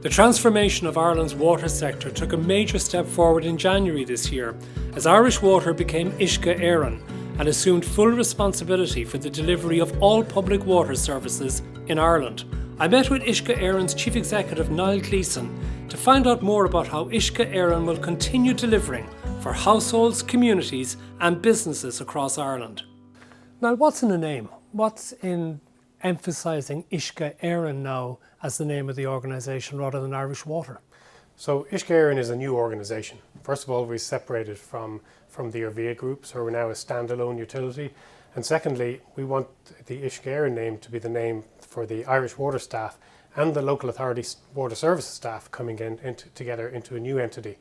The transformation of Ireland's water sector took a major step forward in January this year as Irish Water became Uisce Éireann and assumed full responsibility for the delivery of all public water services in Ireland. I met with Uisce Éireann's Chief Executive Niall Gleeson to find out more about how Uisce Éireann will continue delivering for households, communities and businesses across Ireland. Now, what's in a name? What's in emphasising Uisce Éireann now as the name of the organisation rather than Irish Water? So Uisce Éireann is a new organisation. First of all, we separated from the Uisce group, so we're now a standalone utility. And secondly, we want the Uisce Éireann name to be the name for the Irish water staff and the local authority water services staff coming together into a new entity.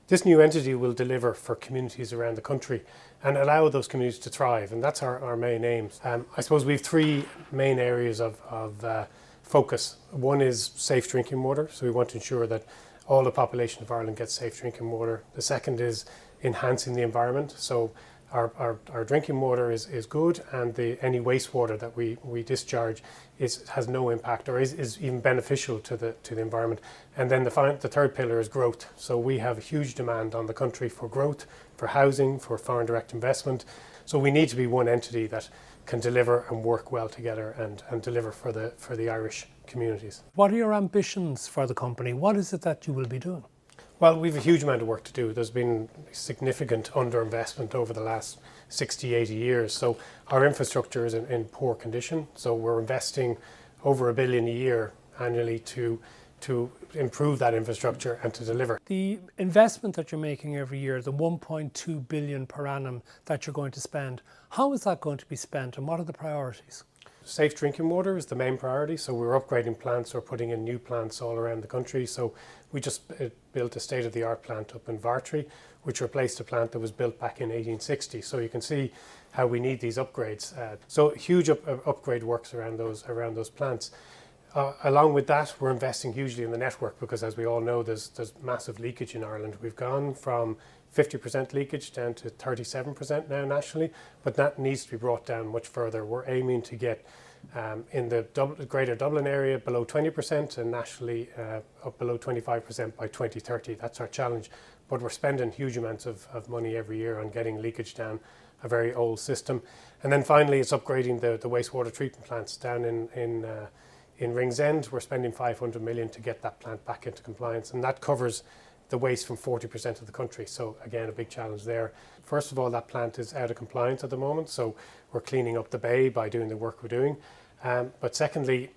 This new entity will deliver for communities around the country and allow those communities to thrive, and that's our main aims. I suppose we have three main areas of focus. One is safe drinking water, so we want to ensure that all the population of Ireland gets safe drinking water. The second is enhancing the environment, so our drinking water is good, and any wastewater that we discharge has no impact or is even beneficial to the environment. And then the third pillar is growth. So we have a huge demand on the country for growth, for housing, for foreign direct investment. So we need to be one entity that can deliver and work well together and deliver for the Irish communities. What are your ambitions for the company? What is it that you will be doing? Well, we have a huge amount of work to do. There's been significant underinvestment over the last 60, 80 years. So our infrastructure is in poor condition. So we're investing over $1 billion a year annually to improve that infrastructure and to deliver. The investment that you're making every year, the 1.2 billion per annum that you're going to spend, how is that going to be spent and what are the priorities? Safe drinking water is the main priority, so we're upgrading plants or putting in new plants all around the country. So we just built a state-of-the-art plant up in Vartry, which replaced a plant that was built back in 1860. So you can see how we need these upgrades. So huge upgrade works around those plants. Along with that, we're investing hugely in the network because, as we all know, there's massive leakage in Ireland. We've gone from 50% leakage down to 37% now nationally, but that needs to be brought down much further. We're aiming to get in the greater Dublin area below 20% and nationally up below 25% by 2030. That's our challenge. But we're spending huge amounts of money every year on getting leakage down, a very old system. And then finally, it's upgrading the wastewater treatment plants down in Ringsend. We're spending 500 million to get that plant back into compliance, and that covers the waste from 40% of the country. So again, a big challenge there. First of all, that plant is out of compliance at the moment, so we're cleaning up the bay by doing the work we're doing. But secondly,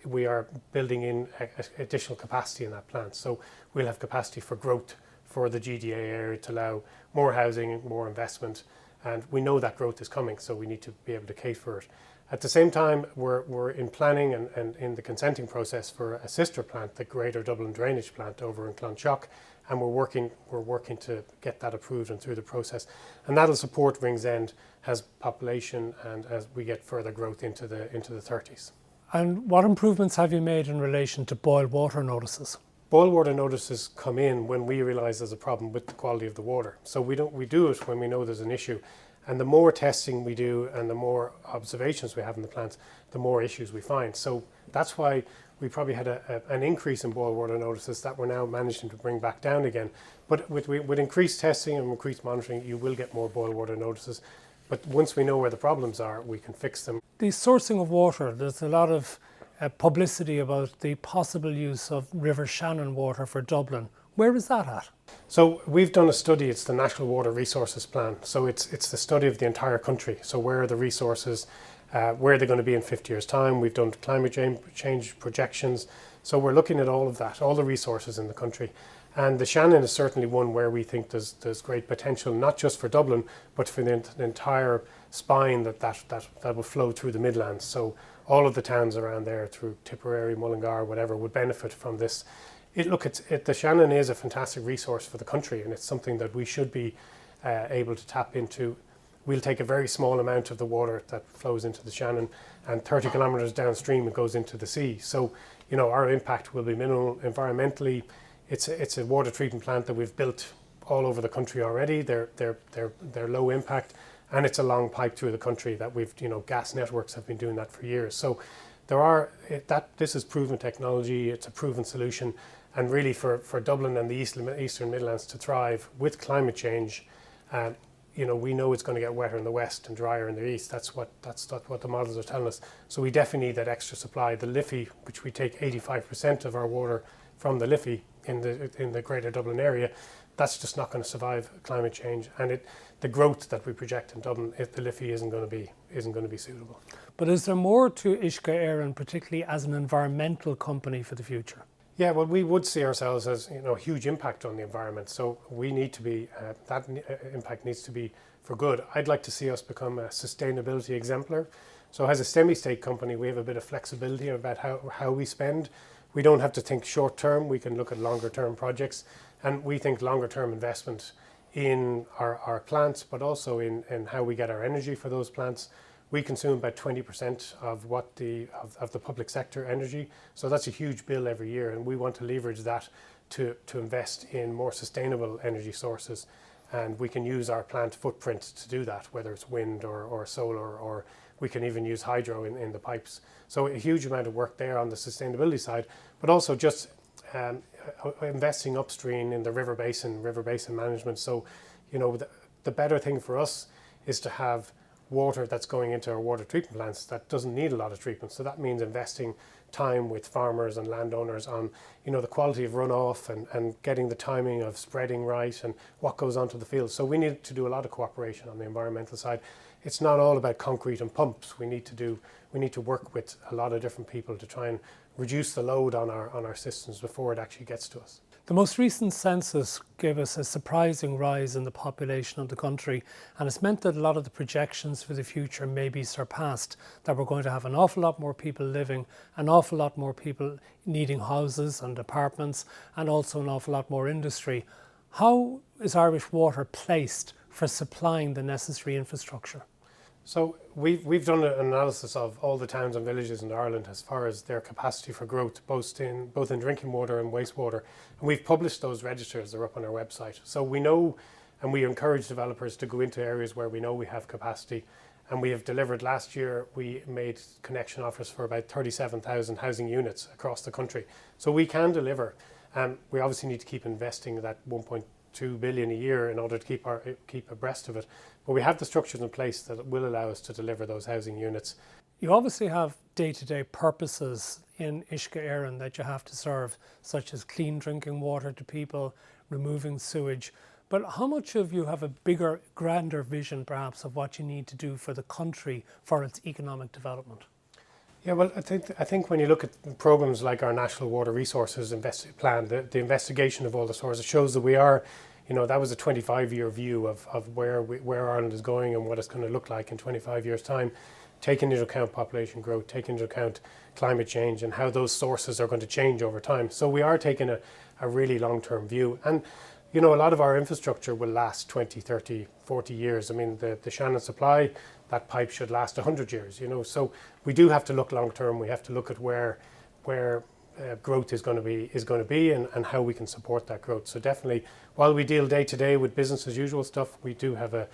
we are building in additional capacity in that plant. So we'll have capacity for growth for the GDA area to allow more housing, more investment, and we know that growth is coming, so we need to be able to cater for it. At the same time, we're in planning and in the consenting process for a sister plant, the Greater Dublin Drainage Plant over in Clonshock, and we're working to get that approved and through the process, and that'll support Ringsend as population and as we get further growth into the 30s. And what improvements have you made in relation to boil water notices? Boil water notices come in when we realise there's a problem with the quality of the water. So we do it when we know there's an issue. And the more testing we do and the more observations we have in the plants, the more issues we find. So that's why we probably had an increase in boil water notices that we're now managing to bring back down again. But with increased testing and increased monitoring, you will get more boil water notices. But once we know where the problems are, we can fix them. The sourcing of water, there's a lot of publicity about the possible use of River Shannon water for Dublin. Where is that at? So we've done a study, it's the National Water Resources Plan. So it's the study of the entire country. So where are the resources, where are they going to be in 50 years' time? We've done climate change projections. So we're looking at all of that, all the resources in the country. And the Shannon is certainly one where we think there's great potential, not just for Dublin, but for the entire spine that will flow through the Midlands. So all of the towns around there through Tipperary, Mullingar, whatever, would benefit from this. The Shannon is a fantastic resource for the country, and it's something that we should be able to tap into. We'll take a very small amount of the water that flows into the Shannon, and 30 kilometres downstream it goes into the sea. So, our impact will be minimal environmentally. It's a water treatment plant that we've built all over the country already. They're low impact, and it's a long pipe through the country that we've, gas networks have been doing that for years. So this is proven technology, it's a proven solution, And really for Dublin and the Eastern Midlands to thrive with climate change, we know it's going to get wetter in the west and drier in the east. That's what the models are telling us. So we definitely need that extra supply. The Liffey, which we take 85% of our water from the Liffey in the Greater Dublin area, that's just not going to survive climate change. And the growth that we project in Dublin, if the Liffey isn't going to be suitable. But is there more to Uisce Éireann, particularly as an environmental company for the future? Yeah, well, we would see ourselves as a huge impact on the environment. So we need to be that impact needs to be for good. I'd like to see us become a sustainability exemplar. So as a semi-state company, we have a bit of flexibility about how we spend. We don't have to think short term. We can look at longer term projects, and we think longer term investment in our plants, but also in how we get our energy for those plants. We consume about 20% of of the public sector energy, so that's a huge bill every year, and we want to leverage that to invest in more sustainable energy sources. And we can use our plant footprint to do that, whether it's wind or solar, or we can even use hydro in the pipes. So a huge amount of work there on the sustainability side, but also just investing upstream in the river basin management. So, the better thing for us is to have water that's going into our water treatment plants that doesn't need a lot of treatment. So that means investing time with farmers and landowners on the quality of runoff and getting the timing of spreading right and what goes onto the field. So we need to do a lot of cooperation on the environmental side. It's not all about concrete and pumps. We need to work with a lot of different people to try and reduce the load on our systems before it actually gets to us. The most recent census gave us a surprising rise in the population of the country, and it's meant that a lot of the projections for the future may be surpassed, that we're going to have an awful lot more people living, an awful lot more people needing houses and apartments, and also an awful lot more industry. How is Irish Water placed for supplying the necessary infrastructure? So we've done an analysis of all the towns and villages in Ireland as far as their capacity for growth, both in drinking water and wastewater. And we've published those registers. They're up on our website. So we know, and we encourage developers to go into areas where we know we have capacity. And we have delivered last year, we made connection offers for about 37,000 housing units across the country. So we can deliver. We obviously need to keep investing that 1.2 billion a year in order to keep abreast of it. But we have the structures in place that will allow us to deliver those housing units. You obviously have day-to-day purposes in Uisce Éireann that you have to serve, such as clean drinking water to people, removing sewage. But how much of you have a bigger, grander vision perhaps of what you need to do for the country for its economic development? Yeah, well, I think when you look at programs like our National Water Resources Plan, the investigation of all the sources shows that we are, that was a 25-year view of where Ireland is going and what it's going to look like in 25 years' time, taking into account population growth, taking into account climate change and how those sources are going to change over time. So we are taking a really long-term view. And, a lot of our infrastructure will last 20, 30, 40 years. I mean, the Shannon supply, that pipe should last 100 years, So we do have to look long-term. We have to look at where growth is going to be and how we can support that growth. So definitely, while we deal day to day with business as usual stuff, we do have a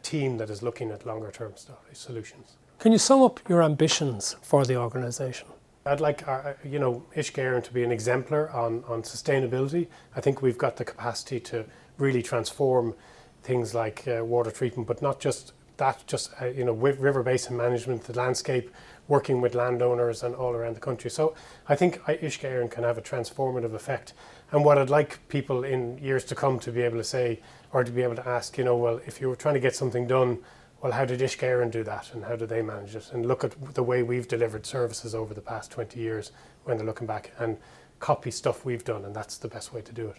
team that is looking at longer term solutions. Can you sum up your ambitions for the organisation? I'd like Uisce Éireann to be an exemplar on sustainability. I think we've got the capacity to really transform things like water treatment, but not just that, with river basin management, the landscape, working with landowners and all around the country. So I think Uisce Éireann can have a transformative effect. And what I'd like people in years to come to be able to say, or to be able to ask, well, if you were trying to get something done, well, how did Uisce Éireann do that and how do they manage it? And look at the way we've delivered services over the past 20 years when they're looking back and copy stuff we've done, and that's the best way to do it.